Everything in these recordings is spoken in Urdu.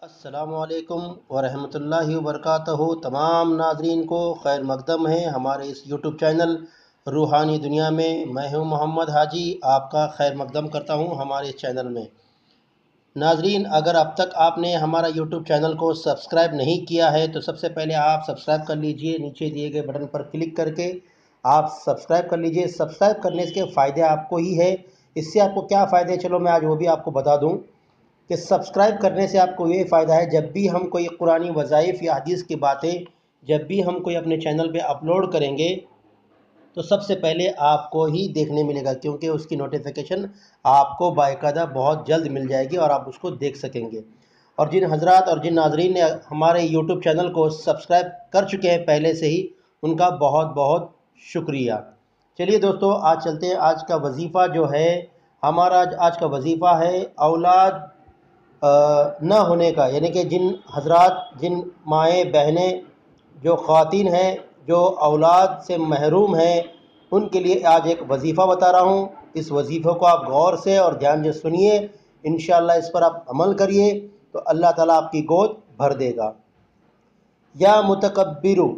السلام علیکم ورحمۃ اللہ وبرکاتہ۔ تمام ناظرین کو خیر مقدم ہے ہمارے اس یوٹیوب چینل روحانی دنیا میں۔ میں ہوں محمد حاجی، آپ کا خیر مقدم کرتا ہوں ہمارے اس چینل میں۔ ناظرین، اگر اب تک آپ نے ہمارا یوٹیوب چینل کو سبسکرائب نہیں کیا ہے تو سب سے پہلے آپ سبسکرائب کر لیجئے، نیچے دیے گئے بٹن پر کلک کر کے آپ سبسکرائب کر لیجئے۔ سبسکرائب کرنے کے فائدے آپ کو ہی ہے۔ اس سے آپ کو کیا فائدے ہیں، چلو میں آج وہ بھی آپ کو بتا دوں کہ سبسکرائب کرنے سے آپ کو یہ فائدہ ہے، جب بھی ہم کوئی قرآنی وظائف یا حدیث کی باتیں جب بھی ہم کوئی اپنے چینل پہ اپلوڈ کریں گے تو سب سے پہلے آپ کو ہی دیکھنے ملے گا، کیونکہ اس کی نوٹیفیکیشن آپ کو باقاعدہ بہت جلد مل جائے گی اور آپ اس کو دیکھ سکیں گے۔ اور جن حضرات اور جن ناظرین نے ہمارے یوٹیوب چینل کو سبسکرائب کر چکے ہیں پہلے سے ہی، ان کا بہت بہت شکریہ۔ چلیے دوستو، آج چلتے ہیں۔ آج کا وظیفہ جو ہے ہمارا، آج کا وظیفہ ہے اولاد نہ ہونے کا، یعنی کہ جن حضرات، جن مائیں بہنیں، جو خواتین ہیں جو اولاد سے محروم ہیں، ان کے لیے آج ایک وظیفہ بتا رہا ہوں۔ اس وظیفے کو آپ غور سے اور دھیان سے سنیے، انشاءاللہ اس پر آپ عمل کریے تو اللہ تعالیٰ آپ کی گود بھر دے گا۔ یا متکبرو،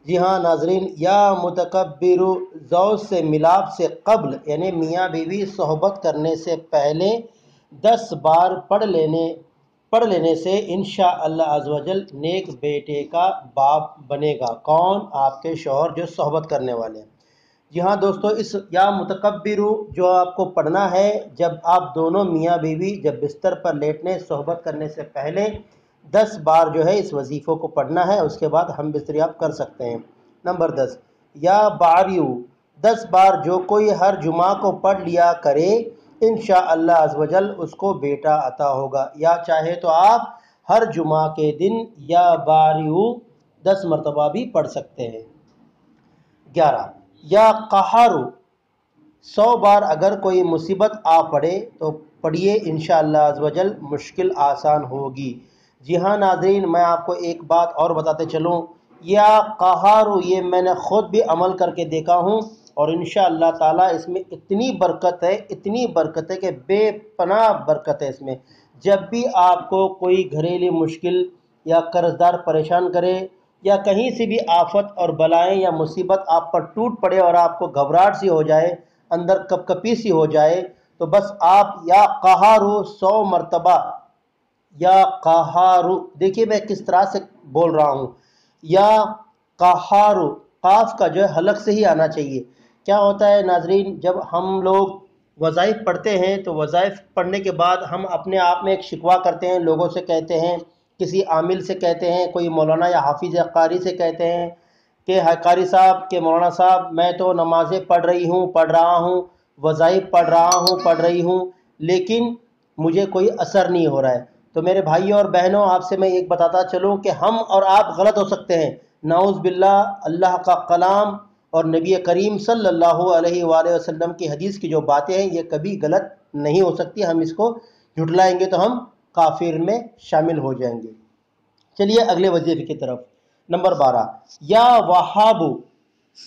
جی ہاں ناظرین، یا متکبرو، زوج سے ملاپ سے قبل یعنی میاں بیوی صحبت کرنے سے پہلے 10 بار پڑھ لینے سے انشاءاللہ عزوجل نیک بیٹے کا باپ بنے گا۔ کون؟ آپ کے شوہر جو صحبت کرنے والے ہیں۔ جی ہاں دوستو، اس یا متکبرو جو آپ کو پڑھنا ہے جب آپ دونوں میاں بیوی جب بستر پر لیٹنے صحبت کرنے سے پہلے 10 بار جو ہے اس وظیفوں کو پڑھنا ہے، اس کے بعد ہم بستری آپ کر سکتے ہیں۔ نمبر 10، یا باریو، 10 بار جو کوئی ہر جمعہ کو پڑھ لیا کرے انشاءاللہ عزوجل اس کو بیٹا عطا ہوگا۔ یا چاہے تو آپ ہر جمعہ کے دن یا باریو 10 مرتبہ بھی پڑھ سکتے ہیں۔ 11، یا قہارو، 100 بار اگر کوئی مصیبت آ پڑے تو پڑھیے، انشاءاللہ عزوجل مشکل آسان ہوگی۔ جی ہاں ناظرین، میں آپ کو ایک بات اور بتاتے چلوں، یا قہارو یہ میں نے خود بھی عمل کر کے دیکھا ہوں اور انشاءاللہ تعالیٰ اس میں اتنی برکت ہے کہ بے پناہ برکت ہے اس میں۔ جب بھی آپ کو کوئی گھریلو مشکل یا قرض دار پریشان کرے یا کہیں سے بھی آفت اور بلائیں یا مصیبت آپ پر ٹوٹ پڑے اور آپ کو گھبراہٹ سی ہو جائے، اندر کپ کپی سی ہو جائے، تو بس آپ یا قہارو 100 مرتبہ، یا قہارو، دیکھیے میں کس طرح سے بول رہا ہوں، یا قہارو، قاف کا جو ہے حلق سے ہی آنا چاہیے۔ کیا ہوتا ہے ناظرین، جب ہم لوگ وظائف پڑھتے ہیں تو وظائف پڑھنے کے بعد ہم اپنے آپ میں ایک شکوہ کرتے ہیں، لوگوں سے کہتے ہیں، کسی عامل سے کہتے ہیں، کوئی مولانا یا حافظ یا قاری سے کہتے ہیں کہ قاری صاحب، کہ مولانا صاحب میں تو نمازیں پڑھ رہا ہوں، وظائف پڑھ رہی ہوں، لیکن مجھے کوئی اثر نہیں ہو رہا ہے۔ تو میرے بھائیوں اور بہنوں، آپ سے میں ایک بتاتا چلوں کہ ہم اور آپ غلط ہو سکتے ہیں، نعوذ باللہ۔ اللہ کا کلام اور نبی کریم صلی اللہ علیہ وآلہ وسلم کی حدیث کی جو باتیں ہیں یہ کبھی غلط نہیں ہو سکتی۔ ہم اس کو جھٹلائیں گے تو ہم کافر میں شامل ہو جائیں گے۔ چلیے اگلے وظیفے کی طرف۔ نمبر 12، یا وہابو،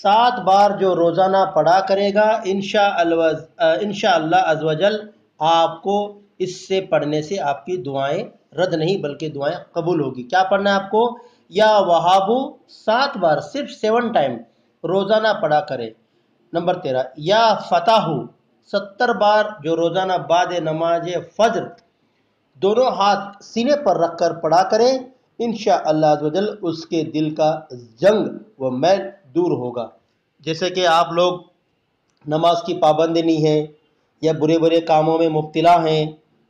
7 بار جو روزانہ پڑھا کرے گا انشاءاللہ عزوجل آپ کو اس سے پڑھنے سے آپ کی دعائیں رد نہیں بلکہ دعائیں قبول ہوگی۔ کیا پڑھنا ہے آپ کو؟ یا وہابو 7 بار، صرف 7 ٹائم روزانہ پڑھا کرے۔ نمبر 13، یا فتحو، 70 بار جو روزانہ بعد نماز فجر دونوں ہاتھ سینے پر رکھ کر پڑھا کرے، انشاءاللہ عزوجل اس کے دل کا زنگ و میل دور ہوگا۔ جیسے کہ آپ لوگ نماز کی پابندی نہیں ہے یا برے برے کاموں میں مبتلا ہیں،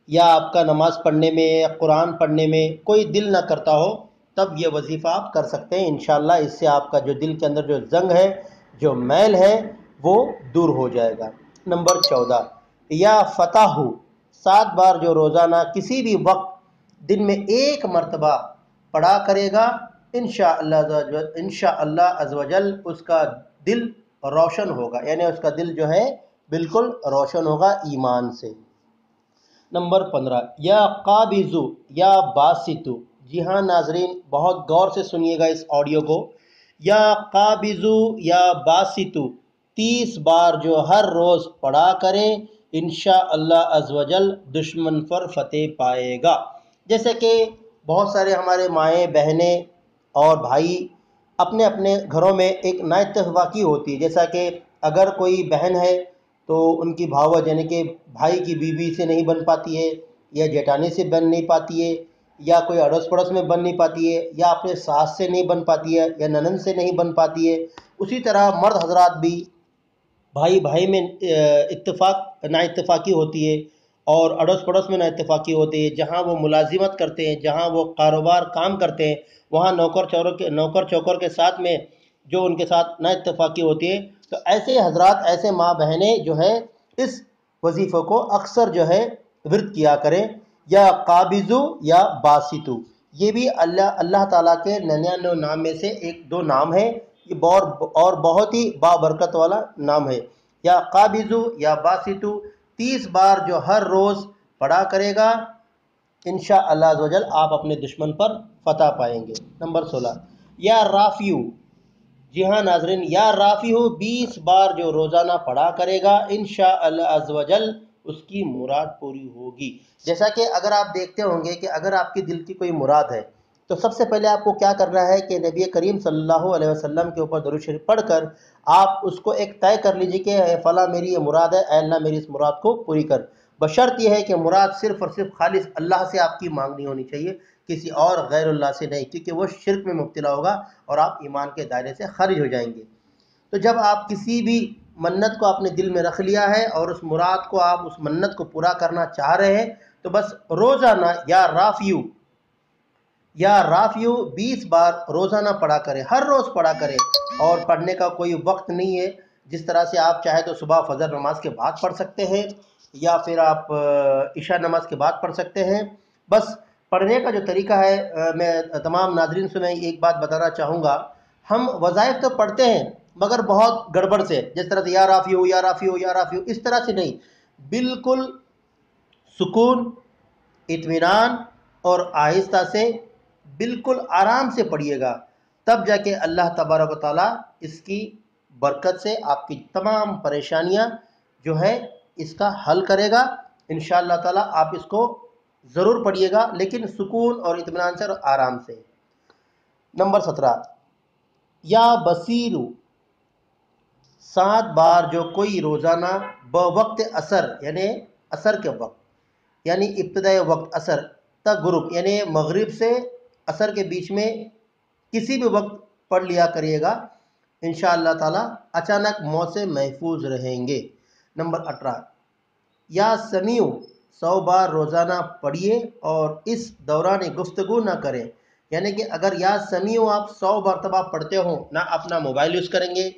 یا آپ کا نماز پڑھنے میں یا قرآن پڑھنے میں کوئی دل نہ کرتا ہو، تب یہ وظیفہ آپ کر سکتے ہیں۔ انشاءاللہ اس سے آپ کا جو دل کے اندر جو زنگ ہے، جو میل ہے، وہ دور ہو جائے گا۔ نمبر 14، یا فتحو، 7 بار جو روزانہ کسی بھی وقت دن میں 1 مرتبہ پڑھا کرے گا انشاءاللہ عزوجل اس کا دل روشن ہوگا، یعنی اس کا دل جو ہے بالکل روشن ہوگا ایمان سے۔ نمبر 15، یا قابضو، یا باسطو، جی ہاں ناظرین بہت غور سے سنیے گا اس آڈیو کو۔ یا قابضو یا باسطو 30 بار جو ہر روز پڑھا کریں انشاءاللہ عزوجل دشمن پر فتح پائے گا۔ جیسے کہ بہت سارے ہمارے مائیں بہنیں اور بھائی اپنے اپنے گھروں میں ایک نا اتفاقی ہوتی ہے، جیسا کہ اگر کوئی بہن ہے تو ان کی بھاوج یعنی کہ بھائی کی بیوی سے نہیں بن پاتی ہے، یا جیٹھانی سے بن نہیں پاتی ہے، یا کوئی اڑوس پڑوس میں بن نہیں پاتی ہے، یا اپنے ساس سے نہیں بن پاتی ہے، یا ننند سے نہیں بن پاتی ہے۔ اسی طرح مرد حضرات بھی بھائی بھائی میں نا اتفاقی ہوتی ہے، اور اڑوس پڑوس میں نا اتفاقی ہوتی ہے۔ جہاں وہ ملازمت کرتے ہیں، جہاں وہ کاروبار کام کرتے ہیں، وہاں نوکر چوکر کے ساتھ میں جو ان کے ساتھ نا اتفاقی ہوتی ہے۔ تو ایسے حضرات، ایسے ماں بہنیں جو ہے اس وظیفے کو اکثر جو ہے ورد کیا کریں، یا قابضو یا باسطو۔ یہ بھی اللہ تعالیٰ کے 99 نام میں سے ایک دو نام ہے، یہ اور بہت ہی بابرکت والا نام ہے۔ یا قابضو یا باسطو 30 بار جو ہر روز پڑھا کرے گا، انشاءاللہ عزوجل آپ اپنے دشمن پر فتح پائیں گے۔ نمبر 16 یا رافیو، جی ہاں ناظرین، یا رافیو 20 بار جو روزانہ پڑھا کرے گا، انشاءاللہ عزوجل اس کی مراد پوری ہوگی۔ جیسا کہ اگر آپ دیکھتے ہوں گے کہ اگر آپ کی دل کی کوئی مراد ہے تو سب سے پہلے آپ کو کیا کرنا ہے کہ نبی کریم صلی اللہ علیہ وسلم کے اوپر درود شریف پڑھ کر آپ اس کو ایک طے کر لیجئے کہ اے فلاں میری یہ مراد ہے، اے اللہ میری اس مراد کو پوری کر۔ بشرط یہ ہے کہ مراد صرف اور صرف خالص اللہ سے آپ کی مانگنی ہونی چاہیے، کسی اور غیر اللہ سے نہیں، کیونکہ وہ شرک میں مبتلا ہوگا اور آپ ایمان کے دائرے سے خارج ہو جائیں گے۔ تو جب آپ کسی بھی منت کو اپنے دل میں رکھ لیا ہے اور اس مراد کو آپ اس منت کو پورا کرنا چاہ رہے ہیں، تو بس روزانہ یا رافیو 20 بار روزانہ پڑھا کریں، ہر روز پڑھا کریں، اور پڑھنے کا کوئی وقت نہیں ہے۔ جس طرح سے آپ چاہے تو صبح فجر نماز کے بعد پڑھ سکتے ہیں، یا پھر آپ عشاء نماز کے بعد پڑھ سکتے ہیں۔ بس پڑھنے کا جو طریقہ ہے، میں تمام ناظرین سے میں ایک بات بتانا چاہوں گا، ہم وظائف تو پڑھتے ہیں مگر بہت گڑبڑ سے، جس طرح سے یا رافیو یا رافیو یا رافیو، اس طرح سے نہیں، بالکل سکون، اطمینان اور آہستہ سے بالکل آرام سے پڑھیے گا، تب جا کے اللہ تبارک و تعالیٰ اس کی برکت سے آپ کی تمام پریشانیاں جو ہے اس کا حل کرے گا۔ انشاءاللہ تعالیٰ آپ اس کو ضرور پڑھیے گا، لیکن سکون اور اطمینان سے اور آرام سے۔ نمبر 17 یا بصیرو 7 بار جو کوئی روزانہ بوقت عصر، یعنی عصر کے وقت، یعنی ابتدائی وقت عصر تا غروب، یعنی مغرب سے عصر کے بیچ میں کسی بھی وقت پڑھ لیا کریے گا، انشاءاللہ تعالیٰ اچانک موت سے محفوظ رہیں گے۔ نمبر 18 یا سمیع 100 بار روزانہ پڑھیے اور اس دوران گفتگو نہ کریں، یعنی کہ اگر یا سمیع آپ 100 مرتبہ پڑھتے ہوں، نہ اپنا موبائل یوز کریں گے،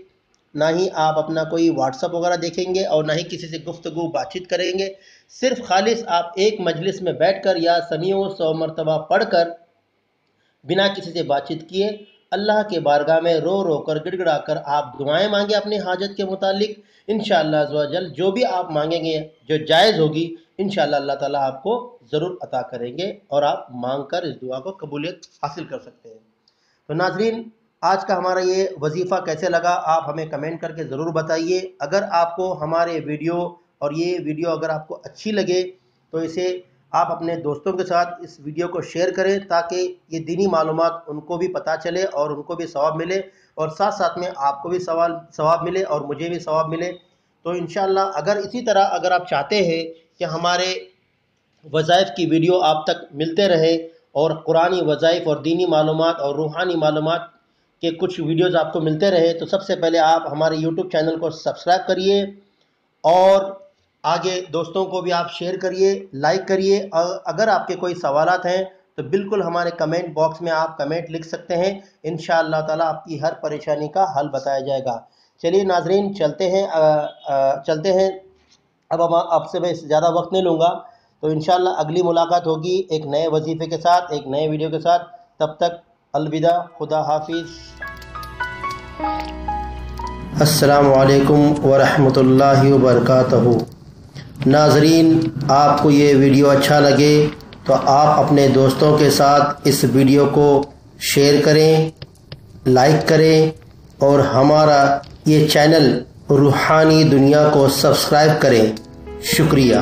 نہ ہی آپ اپنا کوئی واٹس اپ وغیرہ دیکھیں گے، اور نہ ہی کسی سے گفتگو بات چیت کریں گے، صرف خالص آپ ایک مجلس میں بیٹھ کر یا سمیع 100 مرتبہ پڑھ کر بنا کسی سے بات چیت کیے اللہ کے بارگاہ میں رو رو کر گڑ گڑا کر آپ دعائیں مانگیں اپنی حاجت کے متعلق، انشاءاللہ عزوجل جو بھی آپ مانگیں گے جو جائز ہوگی، انشاءاللہ اللہ تعالیٰ آپ کو ضرور عطا کریں گے، اور آپ مانگ کر اس دعا کو قبولیت حاصل کر سکتے ہیں۔ تو ناظرین، آج کا ہمارا یہ وظیفہ کیسے لگا آپ ہمیں کمنٹ کر کے ضرور بتائیے۔ اگر آپ کو ہمارے ویڈیو اور یہ ویڈیو اگر آپ کو اچھی لگے تو اسے آپ اپنے دوستوں کے ساتھ اس ویڈیو کو شیئر کریں، تاکہ یہ دینی معلومات ان کو بھی پتہ چلے اور ان کو بھی ثواب ملے، اور ساتھ ساتھ میں آپ کو بھی ثواب ملے اور مجھے بھی ثواب ملے۔ تو انشاءاللہ اسی طرح اگر آپ چاہتے ہیں کہ ہمارے وظائف کی ویڈیو آپ تک ملتے رہے، اور قرآنی وظائف اور دینی معلومات اور روحانی معلومات کے کچھ ویڈیوز آپ کو ملتے رہے، تو سب سے پہلے آپ ہمارے یوٹیوب چینل کو سبسکرائب کریے، اور آگے دوستوں کو بھی آپ شیئر کریے، لائک کریے، اور اگر آپ کے کوئی سوالات ہیں تو بالکل ہمارے کمنٹ باکس میں آپ کمنٹ لکھ سکتے ہیں، انشاءاللہ تعالیٰ آپ کی ہر پریشانی کا حل بتایا جائے گا۔ چلیے ناظرین، چلتے ہیں، اب آپ سے میں زیادہ وقت نہیں لوں گا، تو انشاءاللہ اگلی ملاقات ہوگی ایک نئے وظیفے کے ساتھ، ایک نئے ویڈیو کے ساتھ۔ تب تک الوداع، خدا حافظ۔ السلام علیکم ورحمۃ اللہ وبرکاتہ۔ ناظرین، آپ کو یہ ویڈیو اچھا لگے تو آپ اپنے دوستوں کے ساتھ اس ویڈیو کو شیئر کریں، لائک کریں، اور ہمارا یہ چینل روحانی دنیا کو سبسکرائب کریں۔ شکریہ۔